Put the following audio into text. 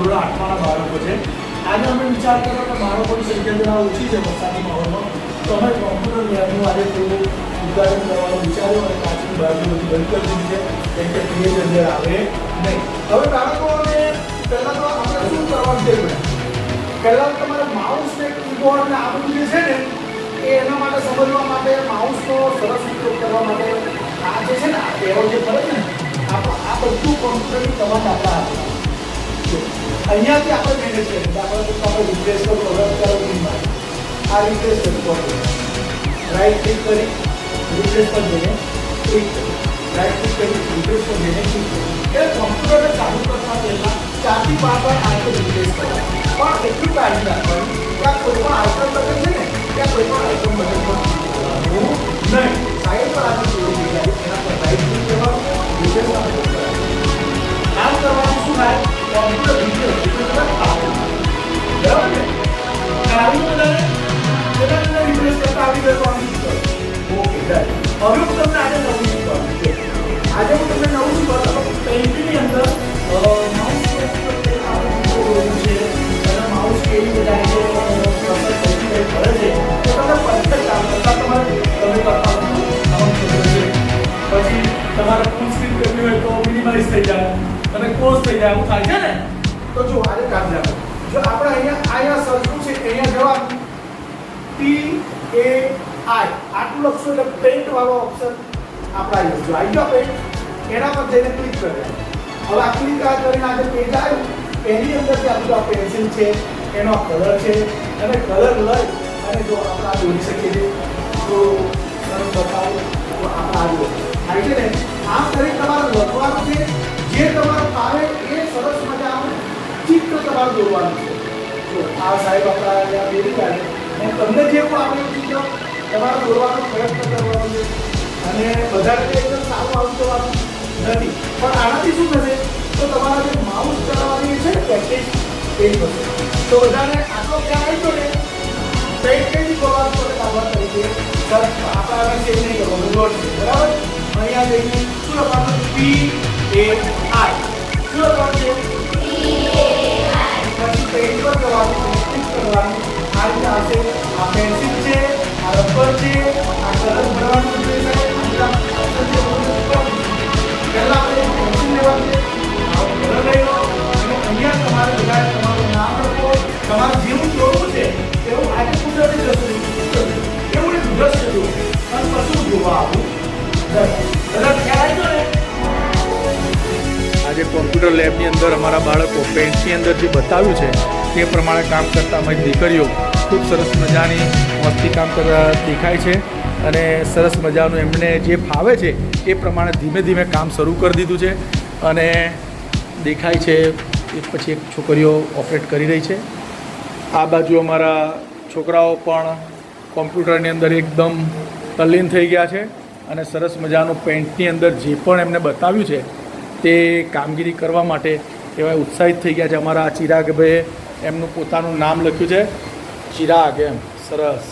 ધોરણ 8ના બાળકો છે. આજે અમે વિચાર કર્યો કે બાળકોની સંખ્યા જરા ઓછી છે વરસાદી માહોલમાં, તો અમે કોમ્પ્યુટર લેબનું આજે થોડું ઉદ્ઘાટન કરવાનું વિચાર્યું અને કાચની બાજુ બધી બંધ કરી દીધી છે, કેમ કે પીએચ અંદર આવે નહીં. હવે બાળકોને પહેલાં તો આપણે શું કરવાનું છે? પહેલાં તમારે માઉસ ને કીબોર્ડ ને આ બધું જે છે ને એ એના માટે સમજવા માટે માઉસનો સરસ ઉપયોગ કરવા માટે આ જે છે ને આ એરો જે ફરે છે ને આ બધું કોમ્પ્યુટરની કમાન્ડ આપણા હાથમાં. અહીંયાથી આપણે મેનેજ કરીએ. આપણે રિપ્લેસ કરો, રદ કરો, આ રિપ્લેસ કરો, રાઈટ ક્લિક કરી રિપ્લેસ પર જઈને ક્લિક કરી, રાઈટ ક્લિક કરી રિપ્લેસ પર જઈને ક્લિક કરી. એ કોમ્પ્યુટરને ચાલુ કરતા પહેલાં 4 થી 5 વાર આઈકન રિપ્લેસ કરવા. પણ એટલું ટાઈમ રાખવાનું કે આ કોઈ પણ આઈકન બટન છે ને ત્યાં કોઈ પણ આઈકન બટન પર નહીં. સાઈડ પર આપણે છોડી દઈએ, એના પર રાઈટ ક્લિક કરવાનું, રિપ્લેસ આપણે કરવાનું. આમ કરવાનું શું થાય? કોમ્પ્યુટર રિપ્લેસ બરાબર ને? આવી બધાને તેના રિપ્લેસ કરતા આવી જવાનું. Okay done. હવે હું તમને આજે નવું શીખવાનું છે. આજે હું તમને નવું શીખવાનું પેઇન્ટની અંદર માઉસ છે અને માઉસ કેવી બધાય છે કરે છે તો તમે પરફેક્ટ કામ કરતા તમે કરતા પછી તમારે ફૂલ સ્ક્રીન કરવી હોય તો મિનિમાઇઝ થઈ જાય અને ક્લોઝ થઈ જાય, એવું થાય છે ને? તો જો આજે કામ રાખો. જો આપણે અહીંયા સર્ચનું છે અહીંયા જવાનું PAI આટલું લખશો એટલે પેઇન્ટ વાળો ઓપ્શન આપણે આવી ગયો. આવી ગયો પેઇન્ટ, એના પર જઈને ક્લિક કરી. હવે આ ક્લિક કરીને આજે પેજ આવ્યું, એની અંદર જે આપણું આ પેન્સિલ છે એનો કલર છે અને કલર લઈ અને જો આપણે આ દોરી શકીએ છીએ તો સરસ બતાવું તો આપણે આવ્યો થાય છે ને. આમ કરી તમારે લખવાનું છે, જે તમારે ફાવે એ સરસ મજાનું ચિત્ર તમારે દોરવાનું છે. જો આ સાહેબ આપણા અહીંયા દોરી કાઢે અને તમને જે પણ આપણે ચિત્ર તમારે દોરવાનો પ્રયત્ન કરવાનો છે અને વધારે એકદમ સારું આવી જવાનું નથી. પણ આનાથી શું થશે તો તમારા જે માઉસ ચલાવવાની છે ને પ્રેક્ટિસ એ થશે. તો બધાને આટલો ખ્યાલ આવી ગયો ને પેઇન્ટ કઈ કરવાનું પડે દાખલા તરીકે સર આપણે ચેન્જ નહીં કરવાનું ડોટ છે બરાબર. અહીંયા જઈને શું લખવાનું? PAI શું લખવાનું છે? પછી પેઇન્ટ પર જવાનું, ક્લિક કરવાનું. આ રીતે આવશે. આ પેન્સિલ છે, આ રબર છે, આ કલર ભરવાનું છે. પહેલા આપણે પેન્સિલ લેવાનું છે, કલર લઈ લો અને અહીંયા તમારે બધાએ તમારું નામ લખો. તમારે જેવું જોવું છે એવું આજે કુદરતી દ્રશ્ય એવું એક દ્રશ્ય જોવું અને પછી જોવા આવું. બધા ખ્યાલ આવ્યો ને? આજે કોમ્પ્યુટર લેબની અંદર અમારા બાળકો પેન્ટની અંદર જે બતાવ્યું છે તે પ્રમાણે કામ કરતા અમારી દીકરીઓ ખૂબ સરસ મજાની મસ્તી કામ કરતા દેખાય છે અને સરસ મજાનું એમને જે ફાવે છે એ પ્રમાણે ધીમે ધીમે કામ શરૂ કરી દીધું છે અને દેખાય છે એક પછી એક છોકરીઓ ઓપરેટ કરી રહી છે. આ બાજુ અમારા છોકરાઓ પણ કોમ્પ્યુટરની અંદર એકદમ તલ્લીન થઈ ગયા છે અને સરસ મજાનું પેઇન્ટની અંદર જે પણ એમને બતાવ્યું છે તે કામગીરી કરવા માટે એવા ઉત્સાહિત થઈ ગયા છે. અમારા ચિરાગભાઈએ એમનું પોતાનું નામ લખ્યું છે, ચિરાગ એમ. સરસ.